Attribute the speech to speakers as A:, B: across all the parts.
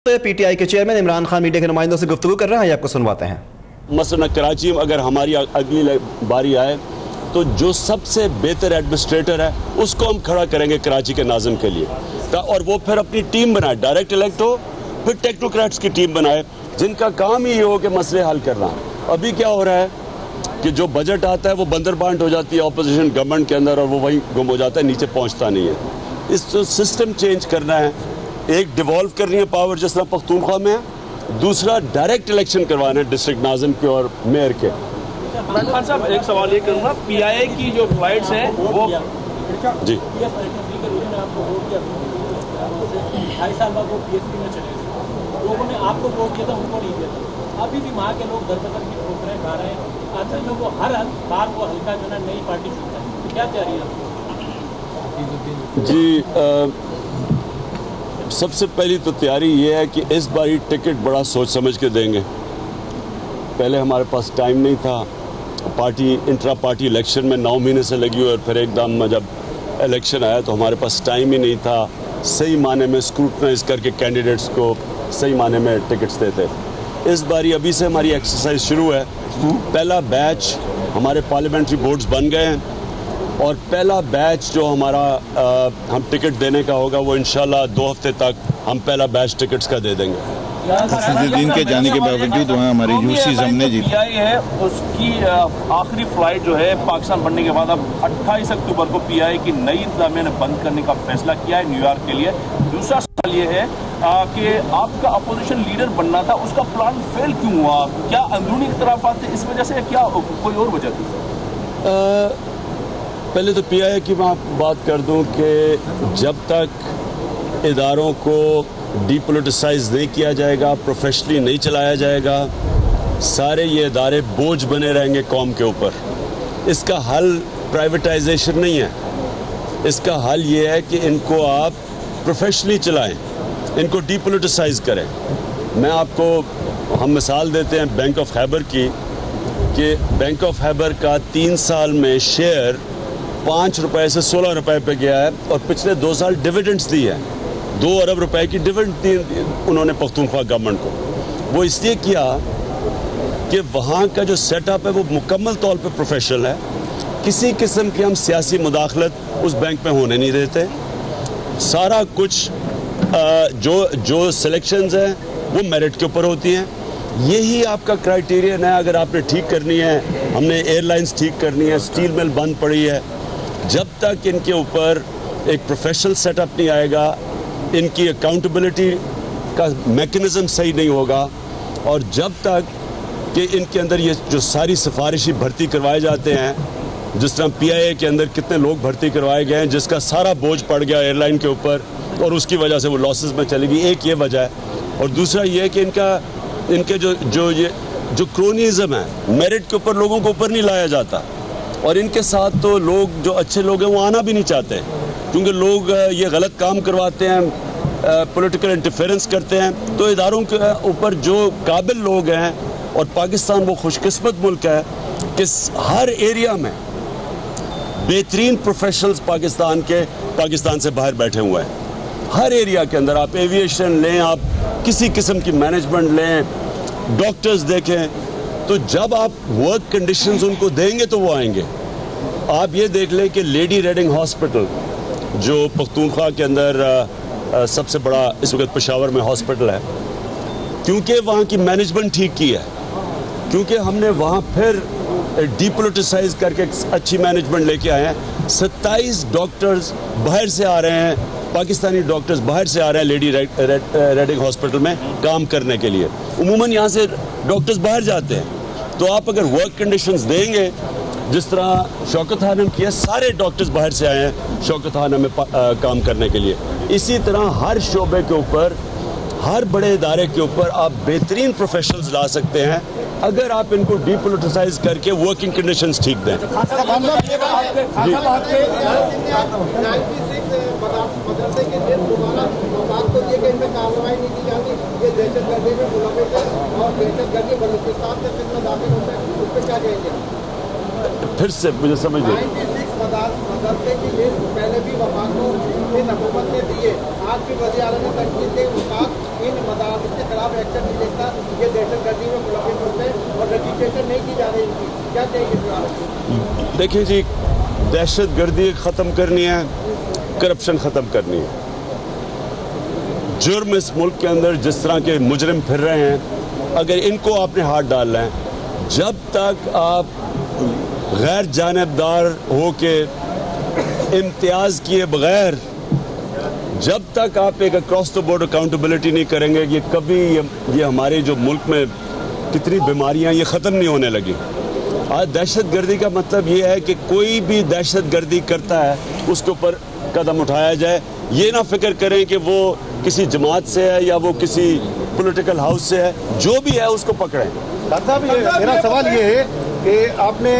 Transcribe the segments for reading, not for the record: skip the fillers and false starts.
A: PTI के chairman Imran Khan media के नुमाइंदों से गुफ्तगू कर रहे हैं, आपको सुनवाते हैं।
B: मसलन कराची में अगर हमारी अगली बारी आए तो जो सबसे बेहतर एडमिनिस्ट्रेटर है उसको हम खड़ा करेंगे कराची के नाज़िम के लिए, और वो फिर अपनी टीम बनाए, डायरेक्ट इलेक्ट हो, फिर टेक्नोक्रेट्स की टीम बनाए जिनका काम ही ये हो कि मसले हल करना। अभी क्या हो रहा है कि जो बजट आता है वो बंदरबांट हो जाती है ऑपोजिशन गवर्नमेंट के अंदर और वो वहीं गुम हो जाता है, नीचे पहुंचता नहीं है। इस सिस्टम चेंज करना है, एक डिवॉल्व करनी है पावर जिस तरह पख्तूनख्वा में है, दूसरा डायरेक्ट इलेक्शन करवाना है डिस्ट्रिक्ट नाज़िम के और मेयर के।
C: खान साहब एक सवाल ये करूँगा, पीआईए की जो फ्लाइट्स हैं वो
B: जी
D: 2.5 साल बाद वो पीएसपी में चले गए, लोगों ने आपको वोट दिया था, उनको नहीं दिया था। अभी भी वहाँ के लोग दर बदर की ठोकरें खा रहे हैं। आखिर में वो हर बार वो हल्का जो है नई पार्टी चुनता है, तो क्या तैयारी है
B: जी? सबसे पहली तो तैयारी ये है कि इस बारी टिकट बड़ा सोच समझ के देंगे। पहले हमारे पास टाइम नहीं था, पार्टी इंट्रा पार्टी इलेक्शन में 9 महीने से लगी हुई और फिर एकदम जब इलेक्शन आया तो हमारे पास टाइम ही नहीं था सही माने में स्क्रूटनाइज करके कैंडिडेट्स को सही माने में टिकट्स देते। इस बारी अभी से हमारी एक्सरसाइज शुरू है। पहला बैच हमारे पार्लियामेंट्री बोर्ड्स बन गए हैं और पहला बैच जो हमारा हम टिकट देने का होगा वो इंशाल्लाह 2 हफ्ते तक हम पहला बैच टिकट्स का दे देंगे।
E: दिन के जाने के बावजूद वहाँ हमारी यूसी हमने जीती
C: है। उसकी आखिरी फ्लाइट जो है पाकिस्तान बनने के बाद अब 28 अक्टूबर को पीआईए की नई इंतजामिया ने बंद करने का फैसला किया है न्यूयॉर्क के लिए। दूसरा सवाल ये है कि आपका अपोजिशन लीडर बनना था, उसका प्लान फेल क्यों हुआ? क्या अंदरूनी इख्तलाफात थे इस वजह से, क्या कोई और वजह थी?
B: पहले तो पीआईए की मैं बात कर दूं कि जब तक इदारों को डीपोलिटिसाइज नहीं किया जाएगा, प्रोफेशनली नहीं चलाया जाएगा, सारे ये इदारे बोझ बने रहेंगे कौम के ऊपर। इसका हल प्राइवेटाइजेशन नहीं है, इसका हल ये है कि इनको आप प्रोफेशनली चलाएं, इनको डीपोलिटिसाइज करें। मैं आपको हम मिसाल देते हैं बैंक ऑफ खैबर की, कि बैंक ऑफ खैबर का 3 साल में शेयर 5 रुपए से 16 रुपए पे गया है और पिछले 2 साल डिविडेंड्स दी है। 2 अरब रुपए की डिविडेंड दी उन्होंने पख्तूनख्वा गवर्नमेंट को। वो इसलिए किया कि वहाँ का जो सेटअप है वो मुकम्मल तौर पे प्रोफेशनल है, किसी किस्म की हम सियासी मुदाखलत उस बैंक में होने नहीं देते। सारा कुछ जो सिलेक्शंस हैं वो मेरिट के ऊपर होती हैं। यही आपका क्राइटेरियन है। अगर आपने ठीक करनी है, हमने एयरलाइंस ठीक करनी है, स्टील मिल बंद पड़ी है, जब तक इनके ऊपर एक प्रोफेशनल सेटअप नहीं आएगा, इनकी अकाउंटेबिलिटी का मैकेनिज़्म सही नहीं होगा, और जब तक कि इनके अंदर ये जो सारी सिफारिशी भर्ती करवाए जाते हैं, जिस तरह पीआईए के अंदर कितने लोग भर्ती करवाए गए हैं जिसका सारा बोझ पड़ गया एयरलाइन के ऊपर और उसकी वजह से वो लॉसेस में चली गई, एक ये वजह है। और दूसरा ये है कि इनके जो क्रोनिज़म है, मेरिट के ऊपर लोगों को ऊपर नहीं लाया जाता, और इनके साथ तो लोग जो अच्छे लोग हैं वो आना भी नहीं चाहते, क्योंकि लोग ये गलत काम करवाते हैं, पॉलिटिकल इंटरफेरेंस करते हैं। तो इदारों के ऊपर जो काबिल लोग हैं, और पाकिस्तान वो खुशकिस्मत मुल्क है कि हर एरिया में बेहतरीन प्रोफेशनल्स पाकिस्तान से बाहर बैठे हुए हैं। हर एरिया के अंदर आप एविएशन लें, आप किसी किस्म की मैनेजमेंट लें, डॉक्टर्स देखें, तो जब आप वर्क कंडीशंस उनको देंगे तो वो आएंगे। आप ये देख लें कि लेडी रेडिंग हॉस्पिटल जो पख्तूनख्वा के अंदर सबसे बड़ा इस वक्त पेशावर में हॉस्पिटल है, क्योंकि वहाँ की मैनेजमेंट ठीक की है, क्योंकि हमने वहाँ फिर डीपोलिटिसाइज करके अच्छी मैनेजमेंट लेके आए हैं। 27 डॉक्टर्स बाहर से आ रहे हैं, पाकिस्तानी डॉक्टर्स बाहर से आ रहे हैं लेडी रेडिंग हॉस्पिटल में काम करने के लिए। उमूमन यहाँ से डॉक्टर्स बाहर जाते हैं, तो आप अगर वर्क कंडीशंस देंगे, जिस तरह शौकत खानम किया, सारे डॉक्टर्स बाहर से आए हैं शौकत खानम में काम करने के लिए। इसी तरह हर शोबे के ऊपर, हर बड़े इदारे के ऊपर आप बेहतरीन प्रोफेशनल्स ला सकते हैं अगर आप इनको डीपोलिटिसाइज करके वर्किंग कंडीशंस ठीक दें। फिर से मुझे समझ नहीं।
F: जबरदस्त है कि ये पहले भी वफाक को इन हुकूमत ने दिए, आज भी वज़ीर आला ने तनकीद की वफाक इन मदारस के खिलाफ एक्शन नहीं लेता, ये दहशतगर्दी में मुलविस होते हैं और रजिस्ट्रेशन नहीं की जा रही इनकी, क्या चाहिए?
B: देखिए जी, दहशतगर्दी ख़त्म करनी है, करप्शन ख़त्म करनी है। जुर्म इस मुल्क के अंदर जिस तरह के मुजरिम फिर रहे हैं, अगर इनको आपने हाथ डालना है, जब तक आप गैर जानिबदार हो के इम्तियाज़ किए बगैर, जब तक आप एक अक्रॉस द बोर्ड अकाउंटेबिलिटी नहीं करेंगे, ये कभी ये हमारे जो मुल्क में कितनी बीमारियां ये ख़त्म नहीं होने लगी। आज दहशतगर्दी का मतलब ये है कि कोई भी दहशतगर्दी करता है उसके ऊपर कदम उठाया जाए। ये ना फिक्र करें कि वो किसी जमात से है या वो किसी पॉलिटिकल हाउस से है, जो भी है उसको पकड़ें।
G: डॉक्टर साहब, मेरा सवाल ये है कि आपने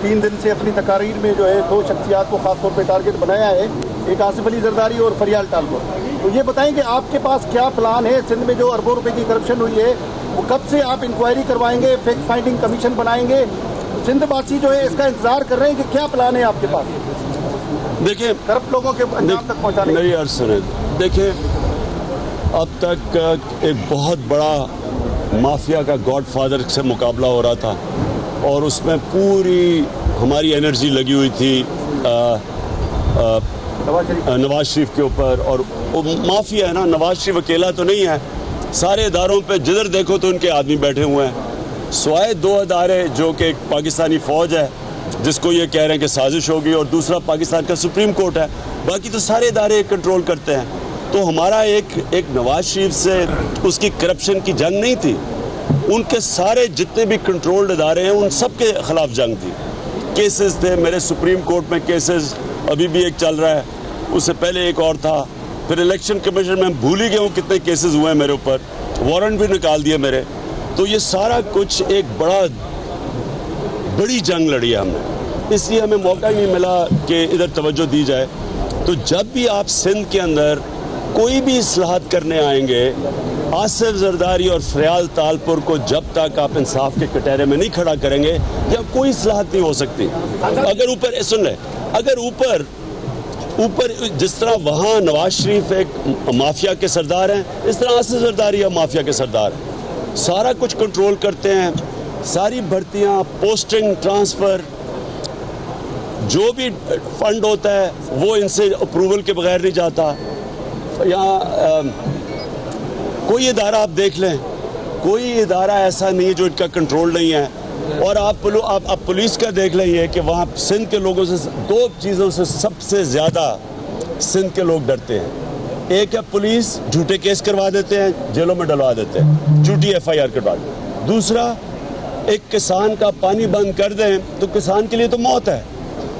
G: 3 दिन से अपनी तकारीर में जो है 2 शख्सियात को खासतौर पे टारगेट बनाया है, एक आसिफ अली जरदारी और फरियाल टालपुर। तो ये बताएं कि आपके पास क्या प्लान है? सिंध में जो अरबों रुपए की करप्शन हुई है वो कब से आप इंक्वायरी करवाएंगे, फैक्ट फाइंडिंग कमीशन बनाएंगे? सिंधवासी जो है इसका इंतजार कर रहे हैं कि क्या प्लान है आपके पास?
B: देखिए,
G: करप्ट लोगों के अंजाम तक पहुँचाने।
B: मेरी अर्ज सुने, देखिए अब तक एक बहुत बड़ा माफिया का गॉडफादर से मुकाबला हो रहा था और उसमें पूरी हमारी एनर्जी लगी हुई थी नवाज शरीफ के ऊपर। और वो माफिया है ना, नवाज शरीफ अकेला तो नहीं है, सारे इदारों पे जिधर देखो तो उनके आदमी बैठे हुए हैं, स्वाय 2 अदारे जो कि एक पाकिस्तानी फ़ौज है जिसको ये कह रहे हैं कि साजिश होगी, और दूसरा पाकिस्तान का सुप्रीम कोर्ट है, बाकी तो सारे इदारे कंट्रोल करते हैं। तो हमारा एक नवाज शरीफ से उसकी करप्शन की जंग नहीं थी, उनके सारे जितने भी कंट्रोल्ड इदारे हैं उन सब के ख़िलाफ़ जंग थी। केसेस थे मेरे सुप्रीम कोर्ट में, केसेस अभी भी एक चल रहा है, उससे पहले एक और था, फिर इलेक्शन कमीशन में भूल ही गया हूँ कितने केसेस हुए हैं मेरे ऊपर, वारंट भी निकाल दिए मेरे। तो ये सारा कुछ एक बड़ी जंग लड़ी है हमने, इसलिए हमें मौका ही नहीं मिला कि इधर तवज्जो दी जाए। तो जब भी आप सिंध के अंदर कोई भी इस्लाहत करने आएंगे, आसिफ जरदारी और फरियाल तालपुर को जब तक आप इंसाफ के कटहरे में नहीं खड़ा करेंगे, या कोई इस्लाहत नहीं हो सकती। अगर ऊपर सुन ले, अगर ऊपर जिस तरह वहाँ नवाज शरीफ एक माफिया के सरदार हैं, इस तरह आसिफ जरदारी माफिया के सरदार हैं, सारा कुछ कंट्रोल करते हैं, सारी भर्तियाँ, पोस्टिंग, ट्रांसफ़र, जो भी फंड होता है वो इनसे अप्रूवल के बगैर नहीं जाता। यहाँ कोई इदारा आप देख लें, कोई इदारा ऐसा नहीं है जो इनका कंट्रोल नहीं है। और आप पुलिस का देख लें कि वहाँ सिंध के लोगों से 2 चीज़ों से सबसे ज़्यादा सिंध के लोग डरते हैं। एक है पुलिस, झूठे केस करवा देते हैं, जेलों में डलवा देते हैं, झूठी FIR करवा देते हैं। दूसरा, एक किसान का पानी बंद कर दें तो किसान के लिए तो मौत है।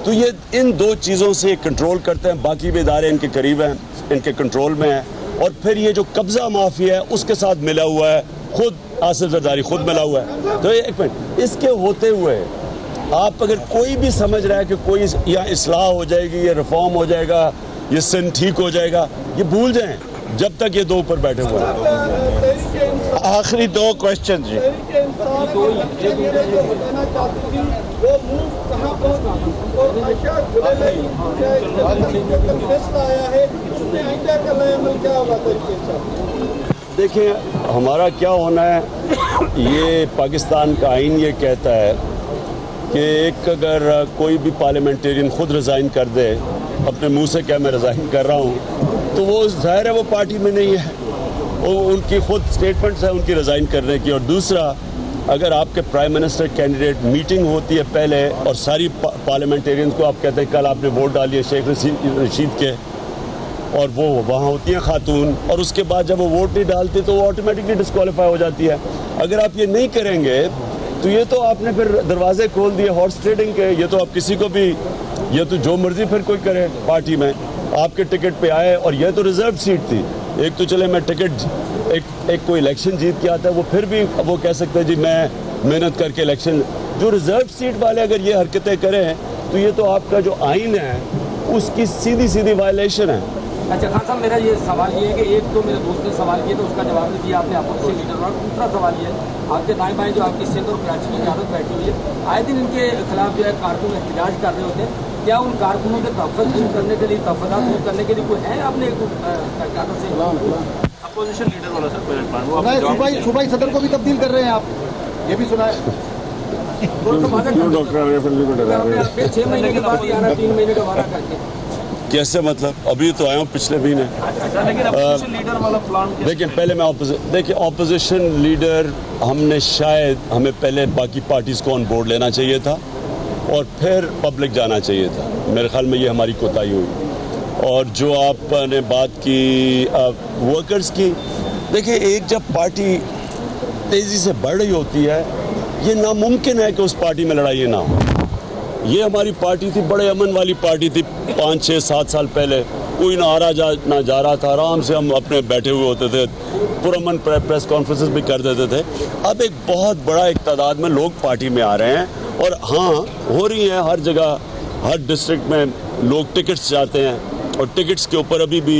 B: तो ये इन 2 चीज़ों से कंट्रोल करते हैं, बाकी भी इदारे इनके करीब हैं, इनके कंट्रोल में है। और फिर ये जो कब्जा माफिया है उसके साथ मिला हुआ है, खुद आसिफ जरदारी खुद मिला हुआ है। तो एक मिनट, इसके होते हुए आप अगर कोई भी समझ रहा है कि कोई यहाँ इस्लाह हो जाएगी, ये रिफॉर्म हो जाएगा, ये सिंध ठीक हो जाएगा, ये भूल जाएं जब तक ये 2 ऊपर बैठे हुए हैं।
E: आखिरी 2 क्वेश्चन जी।
B: देखिए, हमारा क्या होना है, ये पाकिस्तान का आइन ये कहता है कि एक अगर कोई भी पार्लियामेंटेरियन खुद रिज़ाइन कर दे, अपने मुंह से क्या मैं रिज़ाइन कर रहा हूँ, तो वो ज़ाहिर है वो पार्टी में नहीं है, वो उनकी खुद स्टेटमेंट्स है उनकी रिज़ाइन करने की। और दूसरा, अगर आपके प्राइम मिनिस्टर कैंडिडेट मीटिंग होती है पहले और सारी पार्लियामेंटेरियंस को आप कहते हैं कल आपने वोट डालिए शेख रशीद के, और वो वहाँ होती हैं खातून, और उसके बाद जब वो वोट नहीं डालती तो वो ऑटोमेटिकली डिस्क्वालीफाई हो जाती है। अगर आप ये नहीं करेंगे तो ये तो आपने फिर दरवाजे खोल दिए हॉर्स ट्रेडिंग के। ये तो आप किसी को भी, ये तो जो मर्जी फिर कोई करे पार्टी में, आपके टिकट पे आए, और यह तो रिजर्व सीट थी। एक तो चले मैं टिकट एक कोई इलेक्शन जीत के आता है, वो फिर भी वो कह सकते हैं जी मैं मेहनत करके इलेक्शन। जो रिजर्व सीट वाले अगर ये हरकतें करें तो ये तो आपका जो आइन है उसकी सीधी वायलेशन है।
H: अच्छा खान साहब, मेरा ये सवाल ये है कि एक तो मेरे दोस्त ने सवाल किया तो उसका जवाब नहीं दिया आपने अपोजिशन लीडर, और दूसरा सवाल ये है आपके दाएं बाएं जो आपकी सिंध और कराची की क़यादत बैठी हुई है, आए दिन इनके खिलाफ जो है कारकुन एहतजाज कर रहे होते हैं, क्या उन कारकुनों के तहफ़्फ़ुज़ दूर करने के लिए, तहफ़्फ़ुज़ात दूर करने के लिए कोई है आपने क़यादत से?
C: अपोजिशन लीडर वाला सर पहले प्लान वो
G: सूबाई सदर को भी तब्दील कर रहे हैं आप, ये भी सुना है।
H: डॉक्टर 6 महीने के बाद ही आना, 3 महीने का वादा करके
B: कैसे मतलब? अभी तो आया हूँ पिछले महीने।
C: लेकिन अपोजिशन लीडर वाला प्लान
B: देखिए पहले मैं देखिए ऑपोजिशन लीडर हमने शायद हमें पहले बाकी पार्टीज़ को ऑन बोर्ड लेना चाहिए था और फिर पब्लिक जाना चाहिए था। मेरे ख्याल में ये हमारी कोताही हुई। और जो आपने बात की वर्कर्स की, देखिए एक जब पार्टी तेज़ी से बढ़ रही होती है, ये नामुमकिन है कि उस पार्टी में लड़ाई ना हो। ये हमारी पार्टी थी, बड़े अमन वाली पार्टी थी 5, 6, 7 साल पहले। कोई ना ना जा रहा था, आराम से हम अपने बैठे हुए होते थे, पुरअमन प्रेस कॉन्फ्रेंसेस भी कर देते थे। अब एक बहुत बड़ा एक तादाद में लोग पार्टी में आ रहे हैं, और हाँ हो रही हैं हर जगह, हर डिस्ट्रिक्ट में लोग टिकट्स चाहते हैं, और टिकट्स के ऊपर अभी भी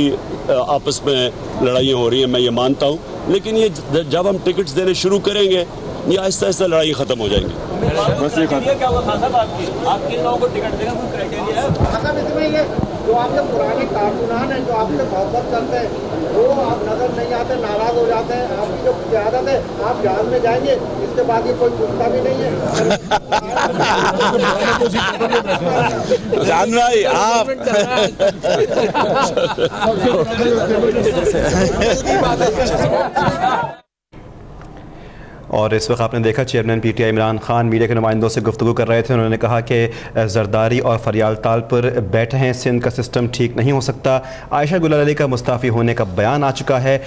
B: आपस में लड़ाइयाँ हो रही हैं, मैं ये मानता हूँ। लेकिन ये जब हम टिकट्स देने शुरू करेंगे, ये आहिस्ता आहिस्ता लड़ाई ख़त्म हो जाएंगी।
C: बस ये क्या होगा खान साहब, आप किन लोगों को टिकट देगा, कोई क्राइटेरिया है?
F: खान साहब इसमें ये जो आपके पुराने कारकुनान हैं, जो आपसे मोहब्बत करते हैं, वो आप नजर नहीं आते, नाराज हो जाते हैं। आपकी जो क़यादत है, आप जहाज में जाएंगे, इसके बाद ये कोई पूछता भी नहीं है।
E: जान भाई आप
A: और इस वक्त आपने देखा chairman PTI Imran Khan media के नुमाइंदों से गुफ्तगू कर रहे थे। उन्होंने कहा कि जरदारी और फरियाल ताल पर बैठे हैं, सिंध का सिस्टम ठीक नहीं हो सकता। आयशा गुलाल अली का मुस्ताफ़ी होने का बयान आ चुका है।